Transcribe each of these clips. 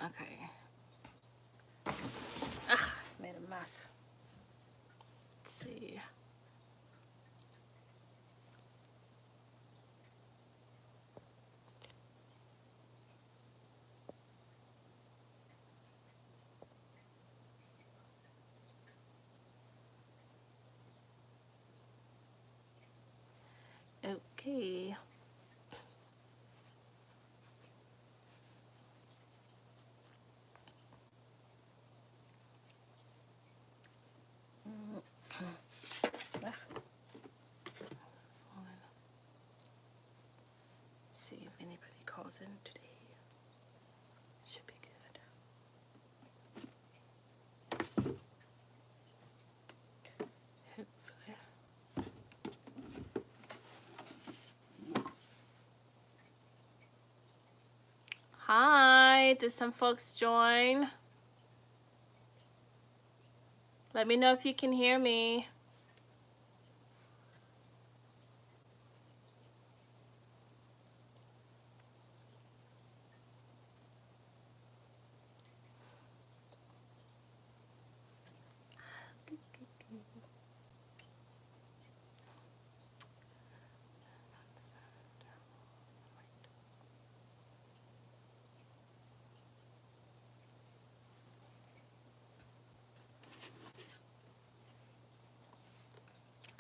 Okay. Ugh, made a mess. Let's see. Okay. See if anybody calls in today. Should be good. Hopefully. Hi, did some folks join? Let me know if you can hear me.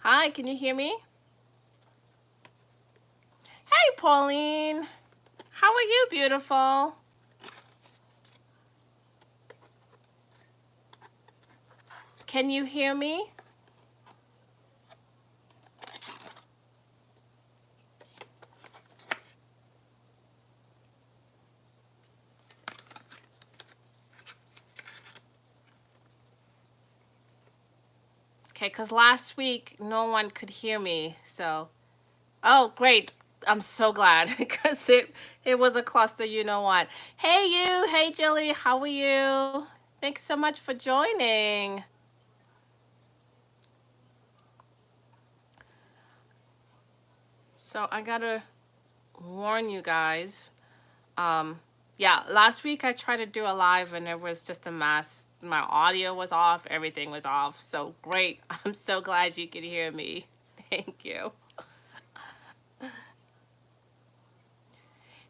Hi, can you hear me? Hey, Pauline. How are you, beautiful? Can you hear me? Okay, because last week no one could hear me, so. Oh, great. I'm so glad because it was a cluster, you know what. Hey, you. Hey, Jilly. How are you? Thanks so much for joining. So I got to warn you guys. Yeah, last week I tried to do a live and it was just a mess. My audio was off. Everything was off. So great. I'm so glad you could hear me. Thank you.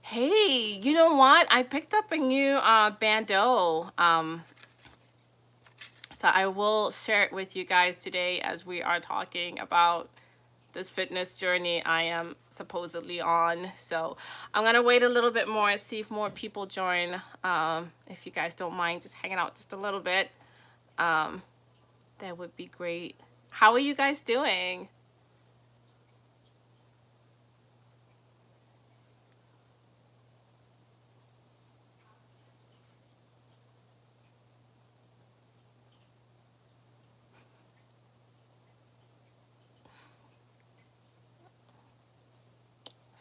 Hey, you know what? I picked up a new Bando. So I will share it with you guys today as we are talking about this fitness journey I am supposedly on. So I'm going to wait a little bit more and see if more people join. If you guys don't mind just hanging out just a little bit, that would be great. How are you guys doing?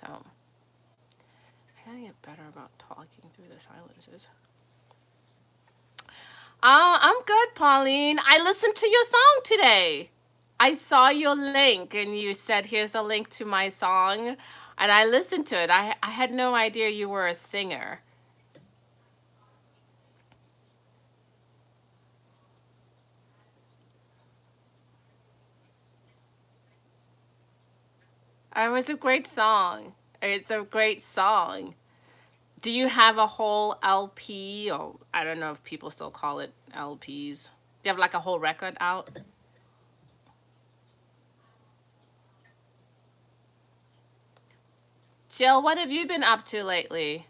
So I gotta get better about talking through the silences. I'm good, Pauline. I listened to your song today. I saw your link and you said, here's a link to my song. And I listened to it. I had no idea you were a singer. It was a great song. It's a great song. Do you have a whole LP, or I don't know if people still call it LPs? Do you have like a whole record out? Jill, what have you been up to lately?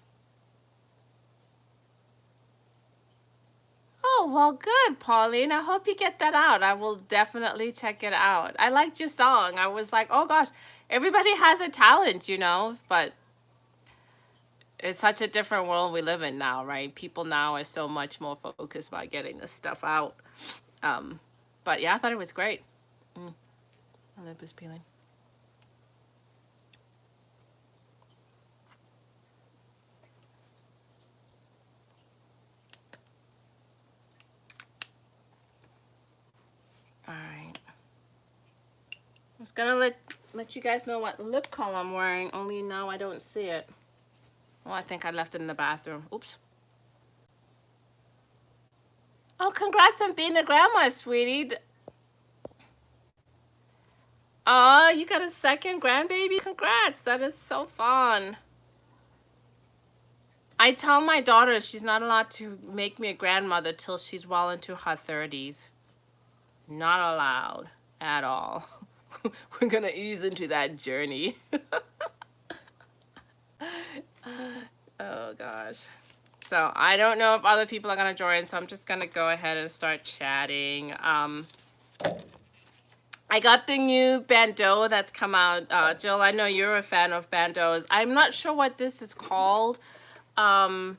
Oh, well, good, Pauline. I hope you get that out. I will definitely check it out. I liked your song. I was like, oh gosh, everybody has a talent, you know, but it's such a different world we live in now, right? People now are so much more focused by getting this stuff out. Um, but yeah, I thought it was great. My lip is peeling. All right. I was gonna let you guys know what lip color I'm wearing, only now I don't see it. Oh, I think I left it in the bathroom. Oops. Oh, congrats on being a grandma, sweetie. Oh, you got a second grandbaby? Congrats. That is so fun. I tell my daughter she's not allowed to make me a grandmother till she's well into her 30s. Not allowed at all. We're going to ease into that journey. Oh, gosh. So I don't know if other people are going to join, so I'm just going to go ahead and start chatting. I got the new Bando that's come out. Jill, I know you're a fan of Bandos. I'm not sure what this is called. Um,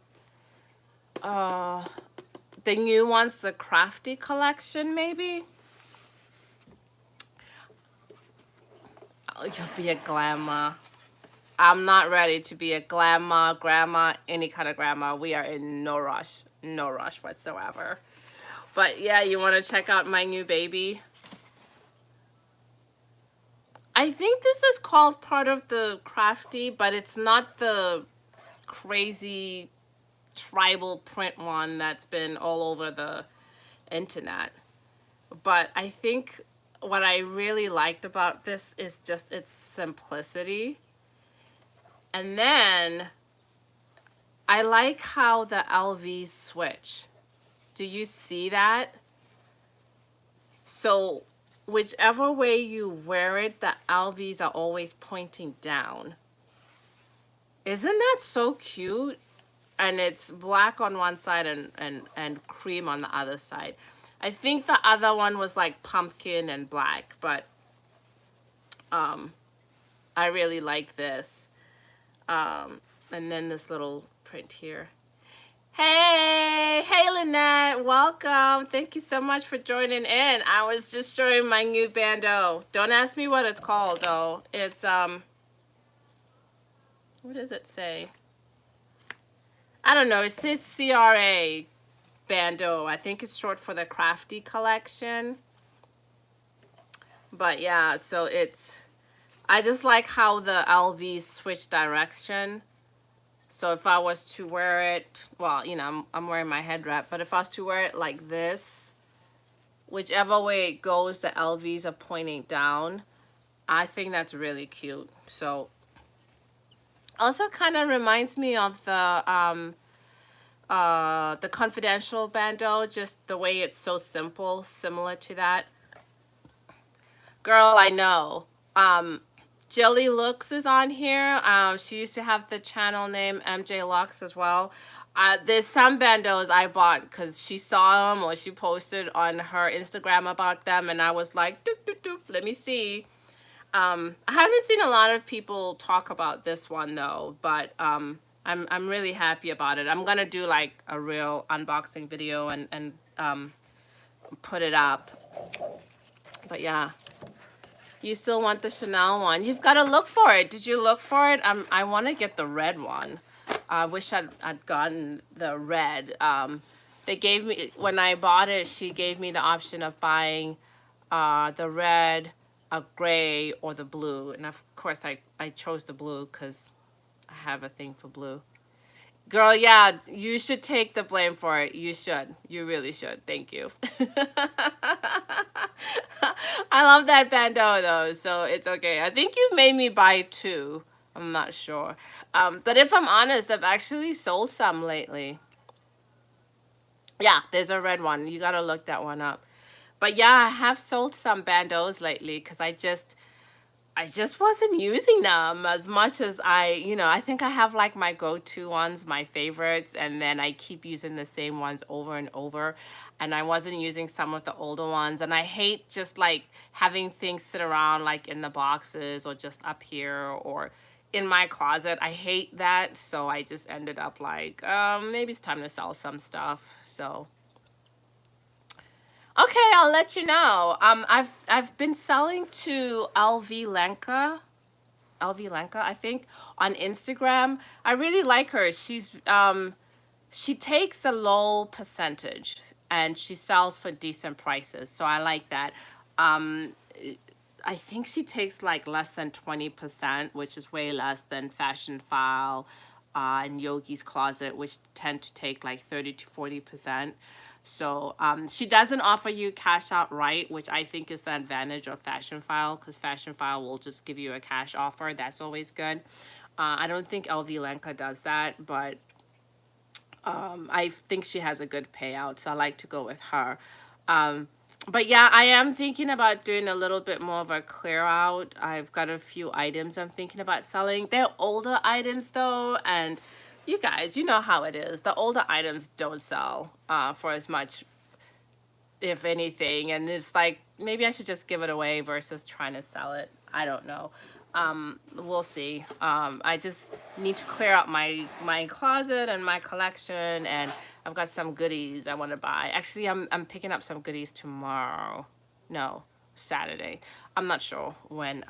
uh, the new one's the Crafty collection, maybe? Oh, you'll be a glamour. I'm not ready to be a glamour, grandma, any kind of grandma. We are in no rush whatsoever. But yeah, you want to check out my new baby? I think this is called part of the Crafty, but it's not the crazy tribal print one that's been all over the internet. But I think what I really liked about this is just its simplicity. And then I like how the LVs switch. Do you see that? So whichever way you wear it, the LVs are always pointing down. Isn't that so cute? And it's black on one side and cream on the other side. I think the other one was like pumpkin and black, but I really like this. And then this little print here. Hey, Lynette, welcome. Thank you so much for joining in. I was just showing my new Bando. Don't ask me what it's called though. It's what does it say? I don't know. It says CRA Bando. I think it's short for the Crafty collection. But yeah, so it's, I just like how the LVs switch direction. So if I was to wear it, well, you know, I'm wearing my head wrap, but if I was to wear it like this, whichever way it goes, the LVs are pointing down. I think that's really cute. So also kind of reminds me of the Confidential Bando, just the way it's so simple, similar to that. Girl, I know. Jelly Looks is on here. She used to have the channel name MJ Lux as well. There's some bandos I bought because she saw them or she posted on her Instagram about them, and I was like, doop, doop, doop, let me see. I haven't seen a lot of people talk about this one though, but I'm really happy about it. I'm gonna do like a real unboxing video and put it up. But yeah. You still want the Chanel one? You've got to look for it. Did you look for it? I want to get the red one. I wish I'd gotten the red. They gave me, when I bought it, she gave me the option of buying the red, a gray, or the blue. And of course, I chose the blue because I have a thing for blue. Girl, yeah, you should take the blame for it. You should. You really should. Thank you. I love that Bando though, so it's okay. I think you've made me buy two. I'm not sure. But if I'm honest, I've actually sold some lately. Yeah, there's a red one. You gotta look that one up. But yeah, I have sold some Bandos lately because I just wasn't using them as much as I think I have like my go-to ones, my favorites, and then I keep using the same ones over and over. And I wasn't using some of the older ones. And I hate just like having things sit around like in the boxes or just up here or in my closet. I hate that. So I just ended up like, maybe it's time to sell some stuff. So okay, I'll let you know. I've been selling to LV Lenka, I think, on Instagram. I really like her. She takes a low percentage and she sells for decent prices. So I like that. Um I think she takes like less than 20%, which is way less than Fashion File and Yogi's Closet, which tend to take like 30 to 40%. So she doesn't offer you cash outright, which I think is the advantage of Fashion File, because Fashion File will just give you a cash offer. That's always good. I don't think LV Lenka does that, but I think she has a good payout, so I like to go with her. Um, but yeah, I am thinking about doing a little bit more of a clear out. I've got a few items I'm thinking about selling. They're older items though, and you guys, you know how it is. The older items don't sell for as much, if anything. And it's like, maybe I should just give it away versus trying to sell it. I don't know. We'll see. I just need to clear out my closet and my collection, and I've got some goodies I want to buy. Actually, I'm picking up some goodies tomorrow. No, Saturday. I'm not sure when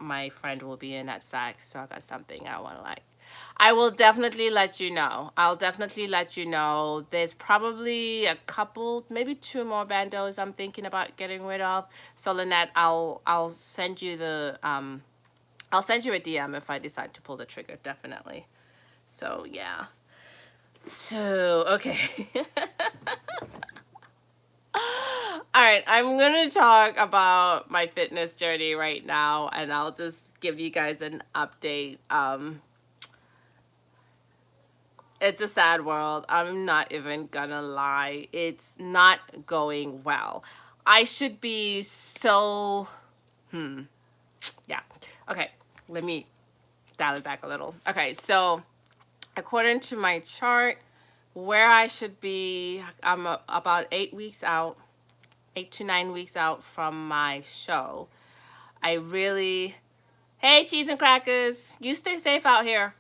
my friend will be in at Saks, so I got something I want to like. I will definitely let you know. I'll definitely let you know. There's probably a couple, maybe two more bandos I'm thinking about getting rid of. So Lynette, I'll send you the I'll send you a DM if I decide to pull the trigger, definitely. So yeah. So okay. All right, I'm going to talk about my fitness journey right now, and I'll just give you guys an update. It's a sad world. I'm not even gonna lie. It's not going well. I should be so, yeah. Okay, let me dial it back a little. Okay, so according to my chart, where I should be, I'm about 8 weeks out, 8 to 9 weeks out from my show. I really, hey, cheese and crackers, you stay safe out here.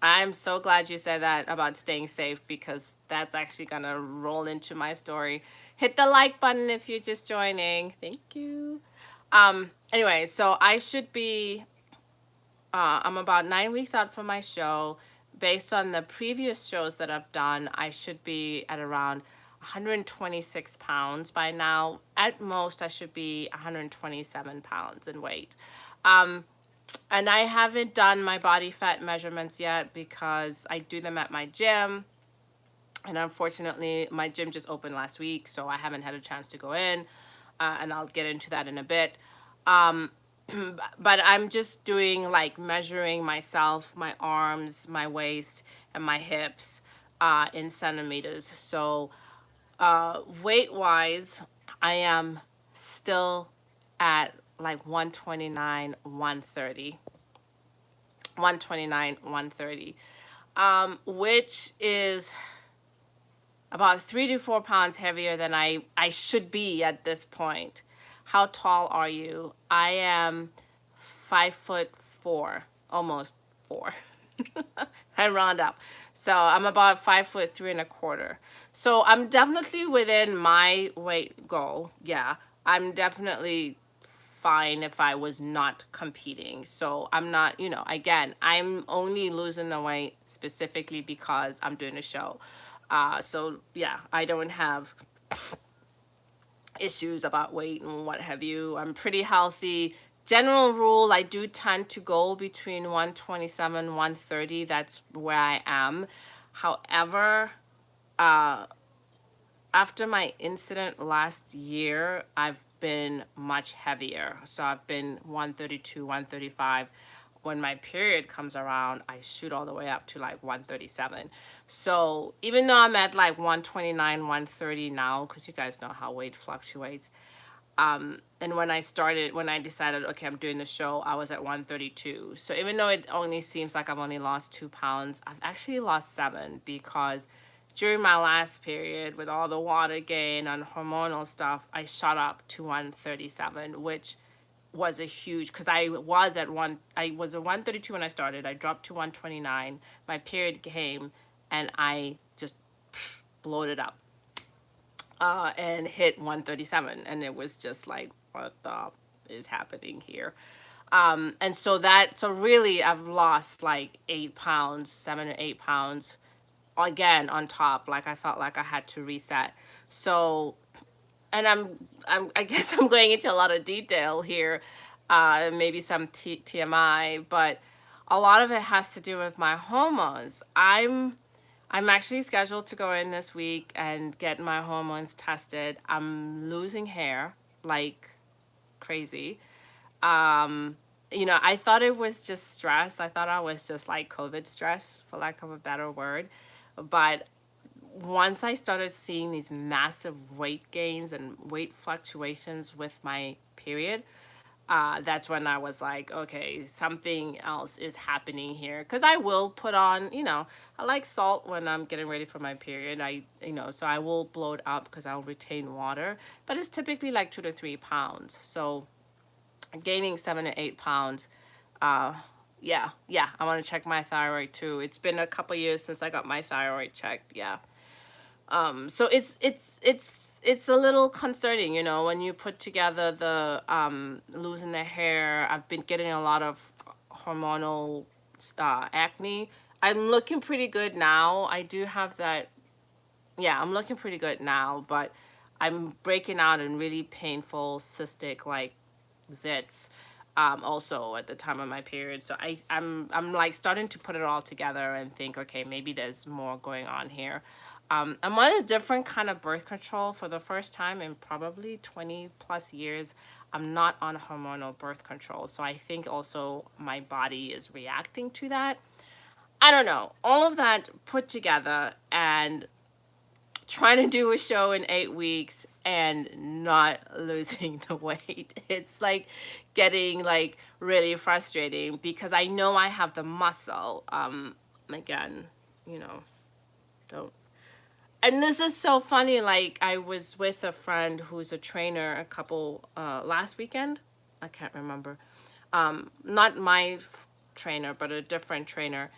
I'm so glad you said that about staying safe, because that's actually going to roll into my story. Hit the like button if you're just joining. Thank you. Anyway, so I should be, I'm about 9 weeks out from my show. Based on the previous shows that I've done, I should be at around 126 pounds by now. At most, I should be 127 pounds in weight. And I haven't done my body fat measurements yet because I do them at my gym. And unfortunately, my gym just opened last week, so I haven't had a chance to go in. And I'll get into that in a bit. But I'm just doing like measuring myself, my arms, my waist, and my hips in centimeters. So weight-wise, I am still at like 129, 130. 129, 130, which is about 3 to 4 pounds heavier than I should be at this point. How tall are you? I am 5'4", almost 4. I round up. So I'm about 5'3¼ So I'm definitely within my weight goal. Yeah, I'm definitely fine if I was not competing. So I'm not, again, I'm only losing the weight specifically because I'm doing a show. So yeah, I don't have issues about weight and what have you. I'm pretty healthy. General rule, I do tend to go between 127, 130. That's where I am. However, after my incident last year, I've been much heavier. So I've been 132, 135. When my period comes around, I shoot all the way up to like 137. So even though I'm at like 129, 130 now, because you guys know how weight fluctuates. And when I decided, okay, I'm doing the show, I was at 132. So even though it only seems like I've only lost 2 pounds, I've actually lost 7, because during my last period with all the water gain and hormonal stuff, I shot up to 137, which was a huge, because I was at 132 when I started. I dropped to 129. My period came and I just bloated up and hit 137, and it was just like, what the is happening here? And so really I've lost like 8 pounds, 7 or 8 pounds again on top. Like I felt like I had to reset. So, and I guess I'm going into a lot of detail here, maybe some TMI, but a lot of it has to do with my hormones. I'm I'm actually scheduled to go in this week and get my hormones tested. I'm losing hair like crazy. Um, I thought it was just stress. I thought I was just like COVID stress, for lack of a better word. But once I started seeing these massive weight gains and weight fluctuations with my period, that's when I was like, okay, something else is happening here. Because I will put on, I like salt when I'm getting ready for my period. So I will blow it up because I'll retain water. But it's typically like 2 to 3 pounds. So gaining 7 to 8 pounds. Uh, yeah, I want to check my thyroid too. It's been a couple years since I got my thyroid checked. Yeah. So it's a little concerning, when you put together the losing the hair. I've been getting a lot of hormonal acne. I'm looking pretty good now. I do have that. Yeah, I'm looking pretty good now, but I'm breaking out in really painful cystic like zits. Also at the time of my period, so I'm like starting to put it all together and think, okay, maybe there's more going on here. I'm on a different kind of birth control for the first time in probably 20 plus years. I'm not on hormonal birth control, so I think also my body is reacting to that. I don't know. All of that put together, and trying to do a show in 8 weeks and not losing the weight. It's like getting like really frustrating because I know I have the muscle. Again, you know, don't. And this is so funny. Like I was with a friend who's a trainer a couple last weekend. I can't remember. Not my trainer, but a different trainer,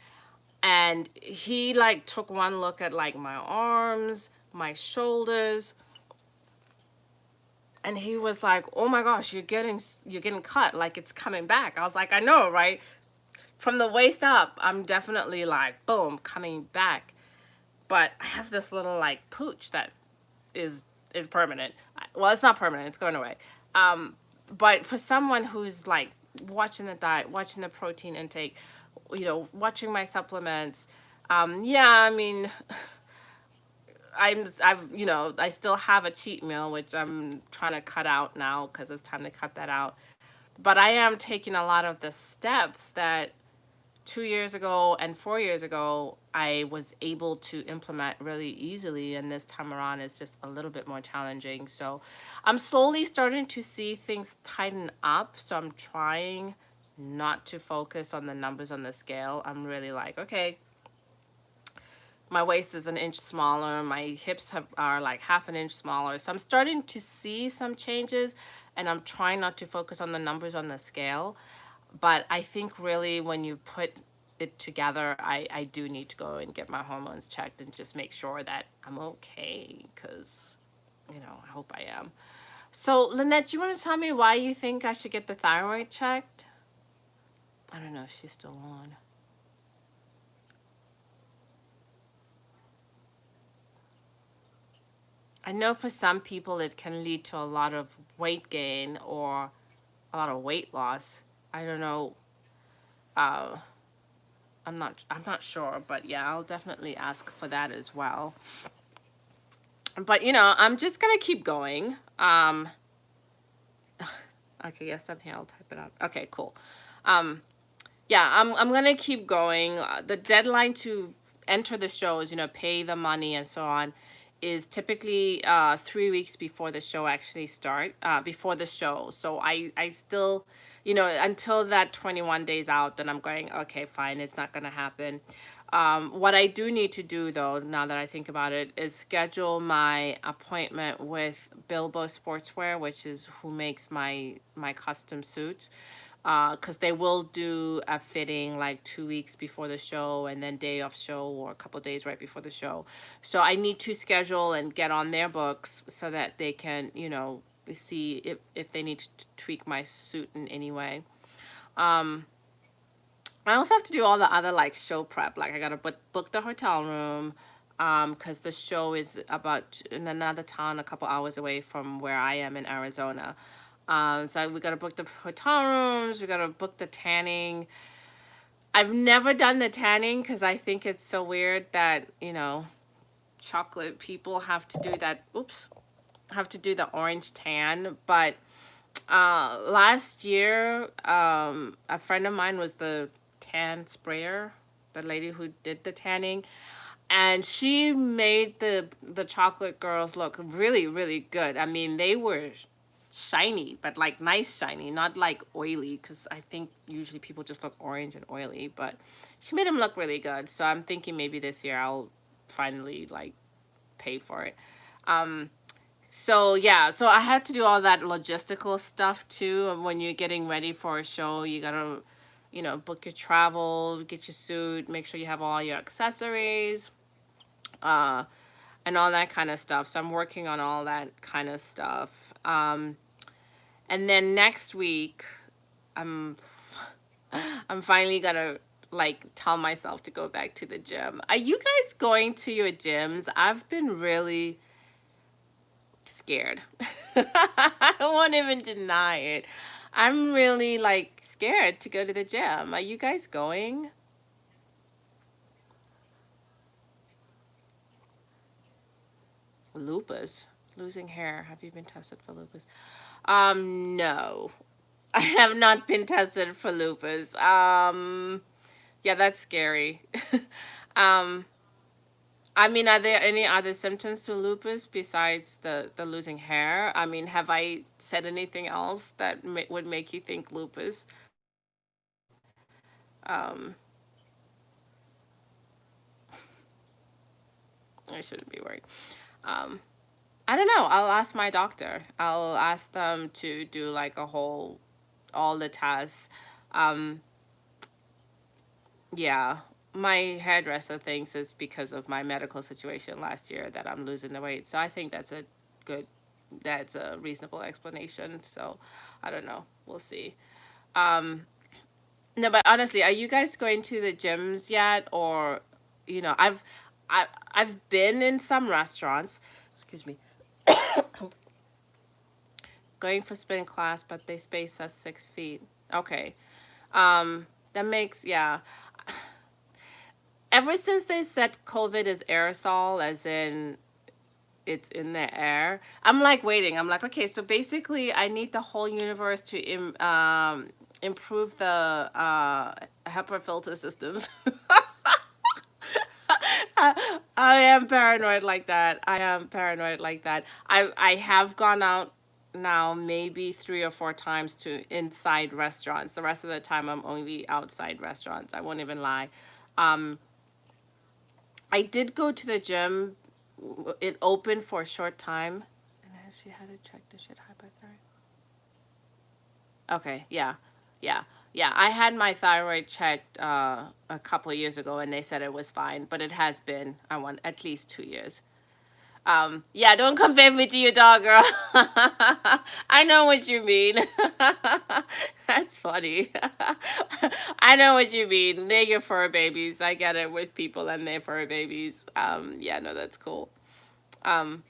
and he like took one look at like my arms, my shoulders, and he was like, "Oh my gosh, you're getting cut, like it's coming back." I was like, "I know, right?" From the waist up, I'm definitely like boom, coming back. But I have this little like pooch that is is permanent. Well, it's not permanent, it's going away. Um but for someone who's like watching the diet, watching the protein intake, watching my supplements, yeah, I mean, I still have a cheat meal, which I'm trying to cut out now because it's time to cut that out. But I am taking a lot of the steps that 2 years ago and 4 years ago I was able to implement really easily, and this time around it's just a little bit more challenging. So I'm slowly starting to see things tighten up. So I'm trying not to focus on the numbers on the scale. I'm really like, okay, my waist is an inch smaller, my hips are like half an inch smaller. So I'm starting to see some changes, and I'm trying not to focus on the numbers on the scale. But I think really when you put it together, I do need to go and get my hormones checked and just make sure that I'm okay, because, I hope I am. So, Lynette, you want to tell me why you think I should get the thyroid checked? I don't know if she's still on. I know for some people it can lead to a lot of weight gain or a lot of weight loss. I don't know. Uh, I'm not sure, but yeah, I'll definitely ask for that as well. But I'm just gonna keep going. Okay, yes, I'm here. I'll type it out. Okay, cool. Um, yeah, I'm gonna keep going. The deadline to enter the shows, pay the money and so on, is typically 3 weeks before the show actually start. Before the show, so I still, until that 21 days out, then I'm going, okay, fine, it's not gonna happen. What I do need to do though, now that I think about it, is schedule my appointment with Bilbo Sportswear, which is who makes my custom suits, because they will do a fitting like 2 weeks before the show and then day of show or a couple days right before the show. So I need to schedule and get on their books so that they can, see if they need to tweak my suit in any way. Um, I also have to do all the other like show prep. Like I gotta book the hotel room, because the show is about in another town, a couple hours away from where I am in Arizona. So we gotta book the hotel rooms. We gotta book the tanning. I've never done the tanning because I think it's so weird that, chocolate people have to do that. Oops, have to do the orange tan. But last year, a friend of mine was the tan sprayer, the lady who did the tanning, and she made the chocolate girls look really, really good. I mean, they were shiny, but like nice shiny, not like oily, because I think usually people just look orange and oily, but she made them look really good. So I'm thinking maybe this year I'll finally like pay for it. Um, so yeah, so I had to do all that logistical stuff too. When you're getting ready for a show, you gotta, book your travel, get your suit, make sure you have all your accessories, uh, and all that kind of stuff. So I'm working on all that kind of stuff. And then next week, I'm I'm finally gonna like tell myself to go back to the gym. Are you guys going to your gyms? I've been really scared. I don't want to even deny it. I'm really like scared to go to the gym. Are you guys going? Lupus, losing hair. Have you been tested for lupus? No. I have not been tested for lupus. Yeah, that's scary. um, I mean, are there any other symptoms to lupus besides the losing hair? I mean, have I said anything else that would make you think lupus? Um, I shouldn't be worried. Um, I don't know. I'll ask my doctor. I'll ask them to do like a whole, all the tests. Um, yeah, my hairdresser thinks it's because of my medical situation last year that I'm losing the weight. So I think good, that's a reasonable explanation. So I don't know. We'll see. Um, no, but honestly, are you guys going to the gyms yet? Or, I've been in some restaurants, excuse me, going for spin class, but they space us 6 feet. Okay. That makes, yeah. Ever since they said COVID is aerosol, as in it's in the air, I'm like waiting. I'm like, okay, so basically, I need the whole universe to improve the HEPA filter systems. I am paranoid like that. I am paranoid like that. I have gone out now maybe 3 or 4 times to inside restaurants. The rest of the time I'm only outside restaurants. I won't even lie. Um, I did go to the gym. It opened for a short time. And I actually had to check the shit hypothyroid. Okay, yeah. Yeah. Yeah, I had my thyroid checked a couple of years ago and they said it was fine, but it has been, I want at least 2 years. Yeah, don't compare me to your dog, girl. I know what you mean. That's funny. I know what you mean. They're your fur babies. I get it with people and their fur babies. Yeah, no, that's cool. Um,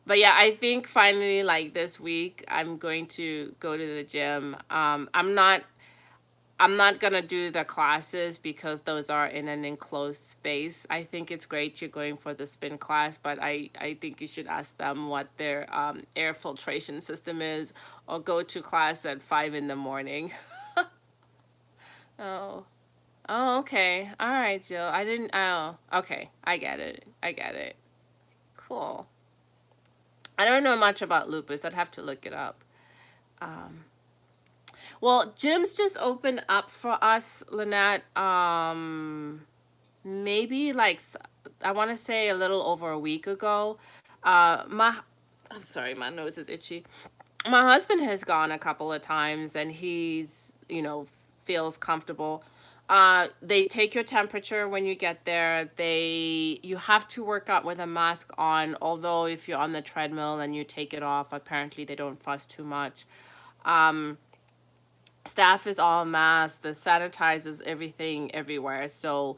but yeah, I think finally, like this week, I'm going to go to the gym. I'm not gonna do the classes because those are in an enclosed space. I think it's great you're going for the spin class, but I think you should ask them what their air filtration system is, or go to class at 5 in the morning. Oh, oh, okay, all right, Jill. I didn't. Oh, okay, I get it. I get it. Cool. I don't know much about lupus. I'd have to look it up. Um, well, gyms just opened up for us, Lynette. Maybe like I want to say a little over a week ago. My I'm sorry, my nose is itchy. My husband has gone a couple of times and he's, feels comfortable. They take your temperature when you get there. You have to work out with a mask on, although if you're on the treadmill and you take it off, apparently they don't fuss too much. Um, Staff is all masked, the sanitizers everything everywhere. So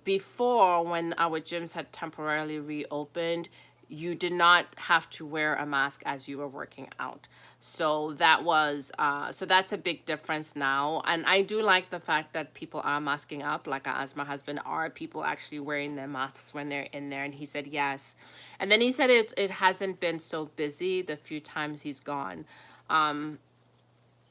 before, when our gyms had temporarily reopened, you did not have to wear a mask as you were working out. So that was so that's a big difference now. And I do like the fact that people are masking up. Like I asked my husband, are people actually wearing their masks when they're in there? And he said yes. And then he said it hasn't been so busy the few times he's gone. Um,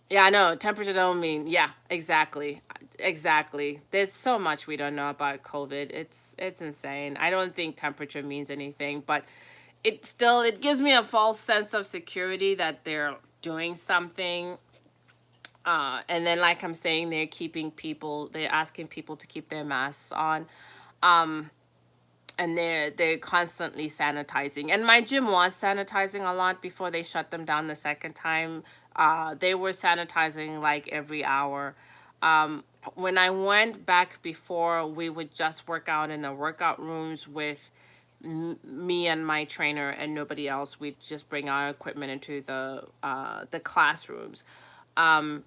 yeah, I know. Temperature don't mean, yeah, exactly. Exactly. There's so much we don't know about COVID. It's insane. I don't think temperature means anything, but it gives me a false sense of security that they're doing something. And then like I'm saying, they're asking people to keep their masks on. Um, and they're constantly sanitizing. And my gym was sanitizing a lot before they shut them down the second time. They were sanitizing like every hour. When I went back before, we would just work out in the workout rooms with me and my trainer and nobody else. We'd just bring our equipment into the classrooms. Um,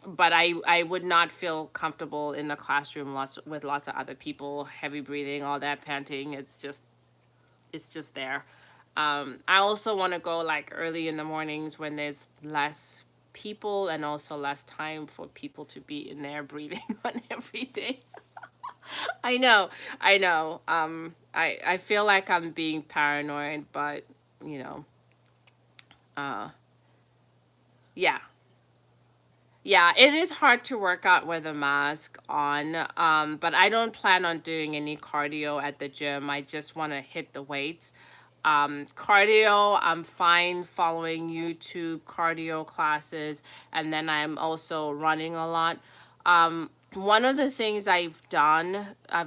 but I would not feel comfortable in the classroom with lots of other people, heavy breathing, all that panting. It's just there. I also want to go like early in the mornings when there's less people and also less time for people to be in there breathing on everything. I know, I know. I feel like I'm being paranoid, but you know, uh, yeah. Yeah, it is hard to work out with a mask on, but I don't plan on doing any cardio at the gym. I just want to hit the weights. Cardio, I'm fine following YouTube cardio classes, and then I'm also running a lot. One of the things I've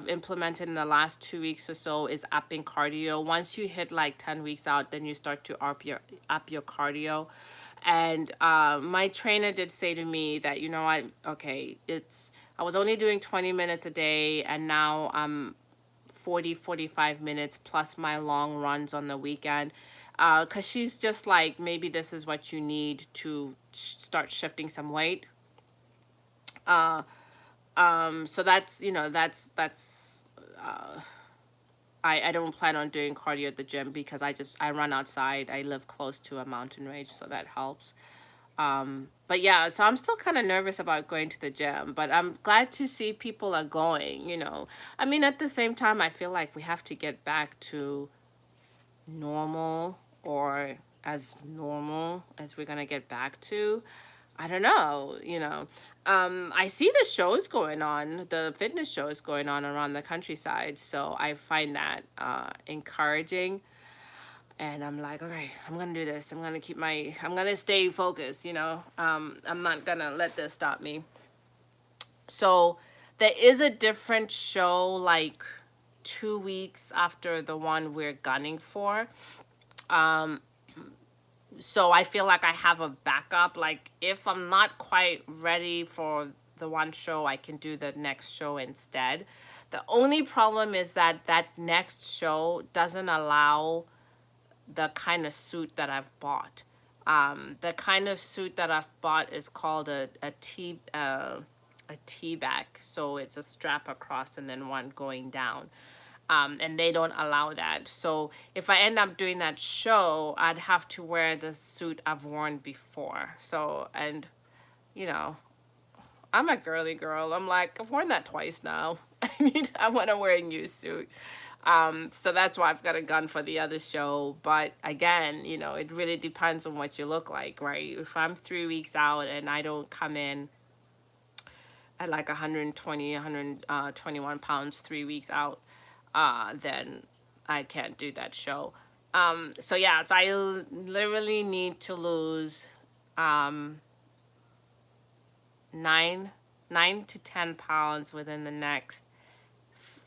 implemented in the last 2 weeks or so is upping cardio. Once you hit like 10 weeks out, then you start to up your cardio. And my trainer did say to me that, I was only doing 20 minutes a day, and now I'm 45 minutes plus my long runs on the weekend. Because she's just like, maybe this is what you need to start shifting some weight. Uh, so that's I don't plan on doing cardio at the gym because I run outside. I live close to a mountain range, so that helps. But yeah, so I'm still kind of nervous about going to the gym, but I'm glad to see people are going. I mean, at the same time, I feel like we have to get back to normal, or as normal as we're going to get back to. I don't know. I see the shows going on, the fitness shows going on around the countryside, so I find that encouraging. And I'm like, okay, I'm gonna do this. I'm gonna stay focused. I'm not gonna let this stop me. So there is a different show like 2 weeks after the one we're gunning for. Um, so I feel like I have a backup. Like if I'm not quite ready for the one show, I can do the next show instead. The only problem is that that next show doesn't allow the kind of suit that I've bought. The kind of suit that I've bought is called a tea back. So it's a strap across and then one going down. And they don't allow that. So if I end up doing that show, I'd have to wear the suit I've worn before. So, and you know, I'm a girly girl. I'm like, I've worn that twice now. I want to wear a new suit. So that's why I've got a gun for the other show. But again, it really depends on what you look like, right? If I'm 3 weeks out and I don't come in at like 120, 121 pounds 3 weeks out, then I can't do that show. So yeah, so I literally need to lose um, 9 to 10 pounds within the next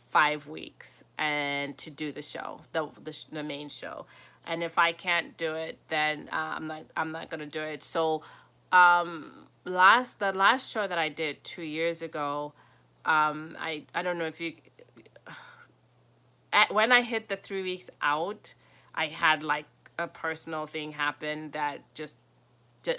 5 weeks, and to do the show, the main show. And if I can't do it, then I'm not gonna do it. So the last show that I did 2 years ago, I don't know if you when I hit the 3 weeks out, I had like a personal thing happen that just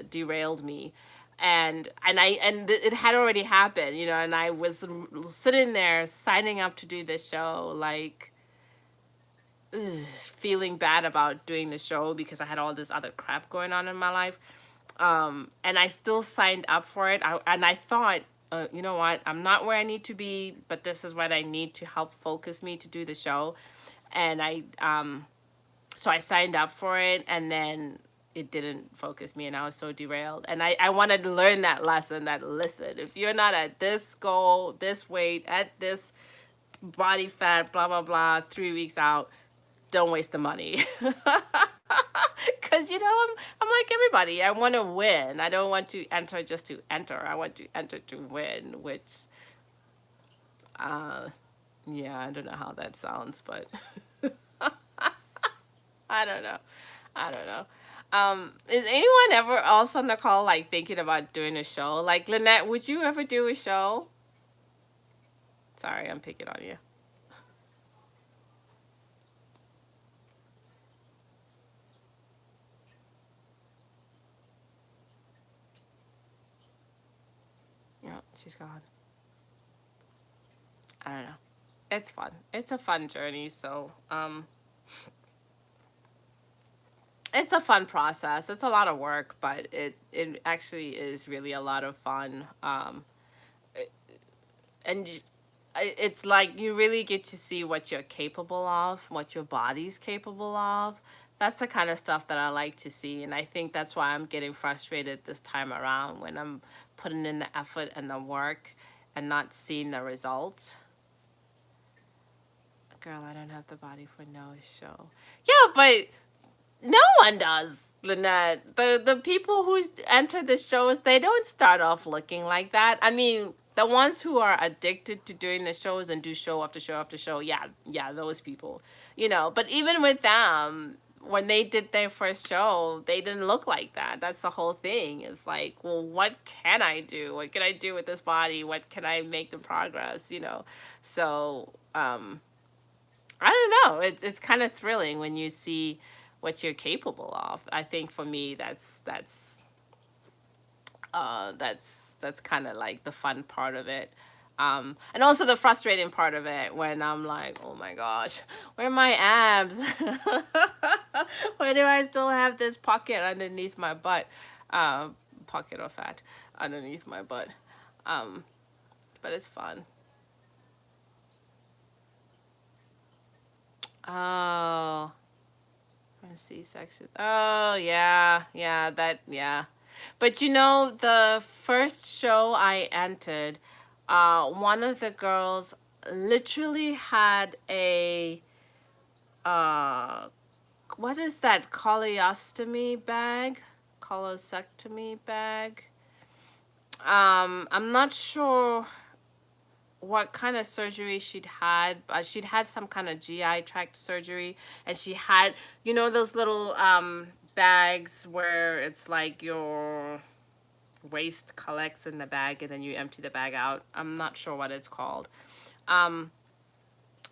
derailed me. And it had already happened, and I was sitting there signing up to do this show, like feeling bad about doing the show because I had all this other crap going on in my life. And I still signed up for it. And I thought, you know what? I'm not where I need to be, but this is what I need to help focus me to do the show. And so I signed up for it, and then it didn't focus me, and I was so derailed. And I wanted to learn that lesson that, listen, if you're not at this goal, this weight, at this body fat, blah, blah, blah, 3 weeks out, don't waste the money. Because, I'm like everybody. I want to win. I don't want to enter just to enter. I want to enter to win, which, uh, yeah, I don't know how that sounds, but I don't know. I don't know. Is anyone ever else on the call like thinking about doing a show? Like Lynette, would you ever do a show? Sorry, I'm picking on you. Yeah, she's gone. I don't know. It's fun. It's a fun journey. So, it's a fun process. It's a lot of work, but it actually is really a lot of fun. And it's like you really get to see what you're capable of, what your body's capable of. That's the kind of stuff that I like to see, and I think that's why I'm getting frustrated this time around when I'm putting in the effort and the work and not seeing the results. Girl, I don't have the body for no show. Yeah, but no one does, Lynette. The people who enter the shows, they don't start off looking like that. I mean, the ones who are addicted to doing the shows and do show after show after show, yeah, yeah, those people, But even with them, when they did their first show, they didn't look like that. That's the whole thing. It's like, well, what can I do? What can I do with this body? What can I make the progress? So, I don't know. It's kind of thrilling when you see what you're capable of. I think for me, that's kind of like the fun part of it. And also the frustrating part of it when I'm like, oh my gosh, where are my abs? Why do I still have this pocket underneath my butt? Pocket of fat underneath my butt. Um, but it's fun. Oh, from C-section. Oh, yeah, yeah, yeah. But the first show I entered, one of the girls literally had a, uh, what is that, colostomy bag? Colosectomy bag? I'm not sure what kind of surgery she'd had. She'd had some kind of GI tract surgery, and she had, those little bags where it's like your waste collects in the bag and then you empty the bag out. I'm not sure what it's called. Um,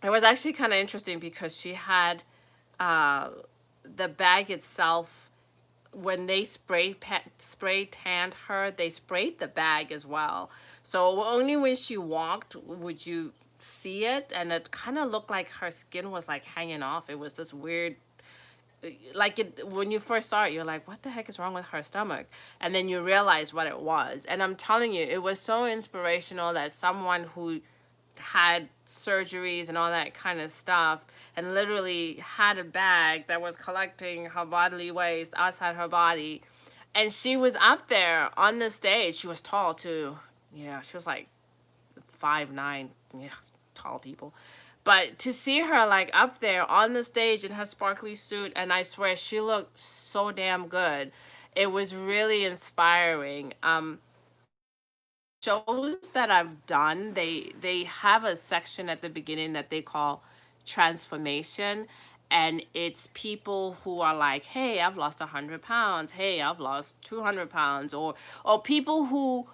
it was actually kind of interesting because she had uh, the bag itself. When they spray tanned her, they sprayed the bag as well. So only when she walked would you see it, and it kind of looked like her skin was like hanging off. It was this weird, like when you first saw it, you're like, what the heck is wrong with her stomach? And then you realize what it was. And I'm telling you, it was so inspirational that someone who had surgeries and all that kind of stuff and literally had a bag that was collecting her bodily waste outside her body, and she was up there on the stage. She was tall too. Yeah, she was like 5'9". Yeah, tall people. But to see her like up there on the stage in her sparkly suit, and I swear she looked so damn good. It was really inspiring. Shows that I've done, they have a section at the beginning that they call transformation, and it's people who are like, hey, I've lost 100 pounds, hey, I've lost 200 pounds, or people who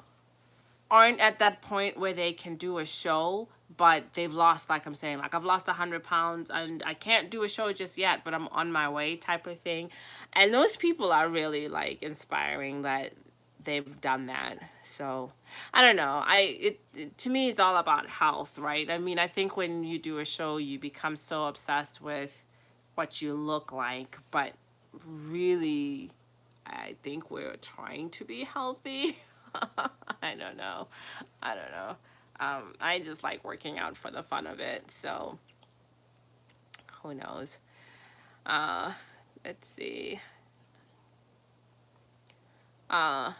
aren't at that point where they can do a show, but they've lost, like I'm saying, like I've lost 100 pounds and I can't do a show just yet, but I'm on my way, type of thing. And those people are really like inspiring that they've done that. So I don't know. To me, it's all about health, right? I mean, I think when you do a show, you become so obsessed with what you look like, but really, I think we're trying to be healthy. I don't know. I don't know. I just like working out for the fun of it. So who knows? Uh, let's see. Uh,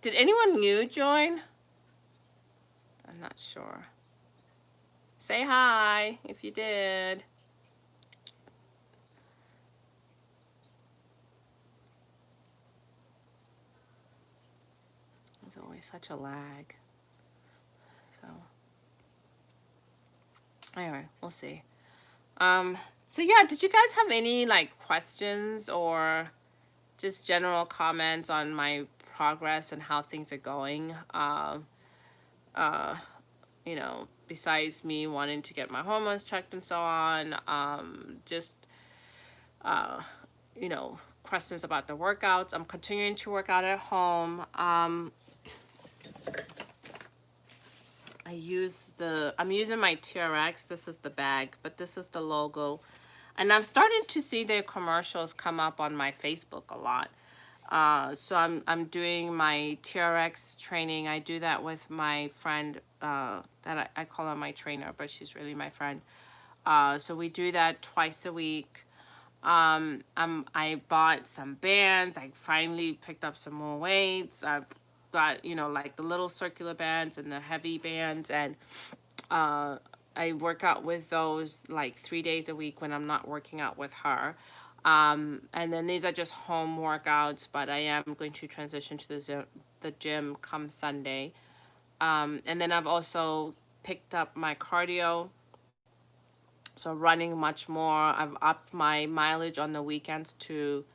did anyone new join? I'm not sure. Say hi if you did. There's always such a lag. So anyway, we'll see. So yeah, did you guys have any like questions or just general comments on my progress and how things are going? Uh, you know, besides me wanting to get my hormones checked and so on, just uh, you know, questions about the workouts. I'm continuing to work out at home. I'm using my TRX. This is the bag, but this is the logo. And I'm starting to see their commercials come up on my Facebook a lot. So I'm doing my TRX training. I do that with my friend, that I call her my trainer, but she's really my friend. So we do that twice a week. I bought some bands. I finally picked up some more weights. I've got, you know, like the little circular bands and the heavy bands, and uh, I work out with those like 3 days a week when I'm not working out with her. And then these are just home workouts, but I am going to transition to the gym come Sunday. And then I've also picked up my cardio, so running much more. I've upped my mileage on the weekends to,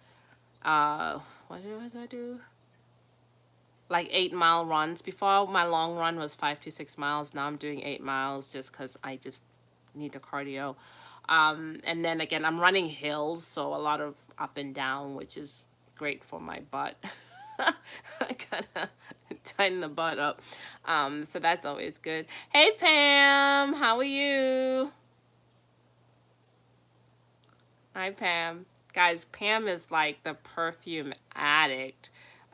uh, what did I do? Like 8 mile runs. Before, my long run was 5 to 6 miles. Now I'm doing 8 miles just because I just need the cardio. And then again, I'm running hills, so a lot of up and down, which is great for my butt. I gotta tighten the butt up. So that's always good. Hey Pam, how are you? Hi Pam. Guys, Pam is like the perfume addict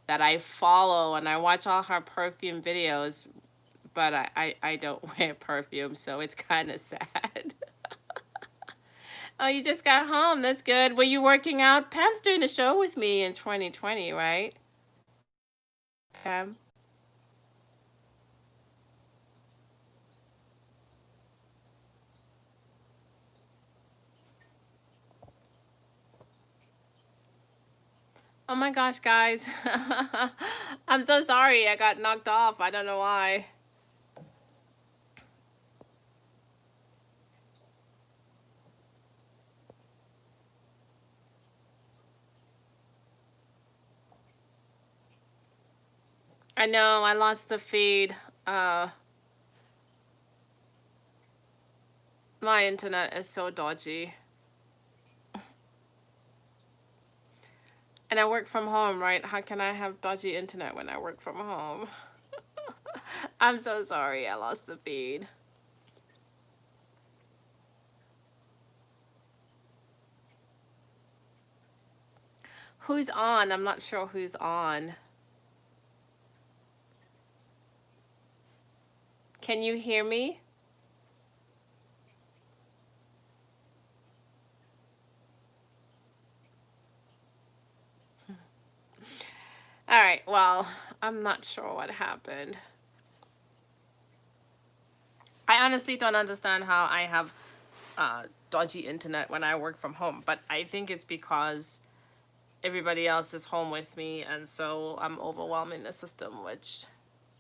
that I follow, and I watch all her perfume videos, but I don't wear perfume, so it's kind of sad. Oh, you just got home. That's good. Were you working out? Pam's doing a show with me in 2020, right? Pam? Oh my gosh, guys. I'm so sorry. I got knocked off. I don't know why. I know. I lost the feed. Uh, my internet is so dodgy. And I work from home, right? How can I have dodgy internet when I work from home? I'm so sorry. I lost the feed. Who's on? I'm not sure who's on. Can you hear me? All right. Well, I'm not sure what happened. I honestly don't understand how I have dodgy internet when I work from home, but I think it's because everybody else is home with me, and so I'm overwhelming the system, which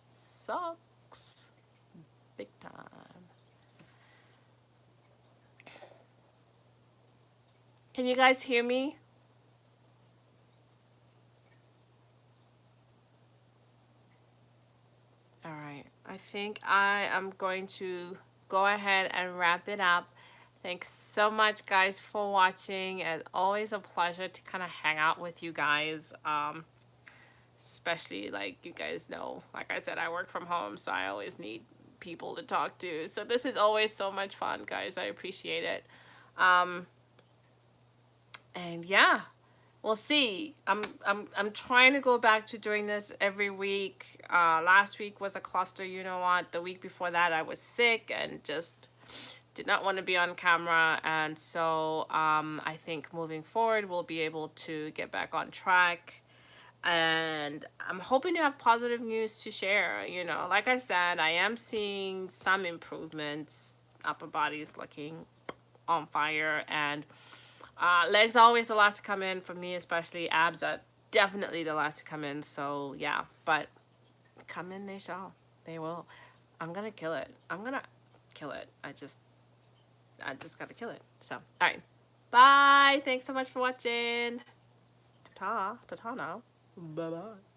sucks big time. Can you guys hear me? All right. I think I am going to go ahead and wrap it up. Thanks so much, guys, for watching. It's always a pleasure to kind of hang out with you guys. Especially, like, you guys know, like I said, I work from home, so I always need people to talk to. So this is always so much fun, guys. I appreciate it. Um, And yeah, we'll see. I'm trying to go back to doing this every week. Last week was a cluster, you know what? The week before that I was sick and just did not want to be on camera. And so I think moving forward we'll be able to get back on track. And I'm hoping to have positive news to share. You know, like I said, I am seeing some improvements. Upper body is looking on fire, and legs always the last to come in for me, especially abs are definitely the last to come in. So yeah, but come in they shall. They will. I'm gonna kill it. I'm gonna kill it. I just gotta kill it. So all right, bye. Thanks so much for watching. Ta ta ta now. Bye bye.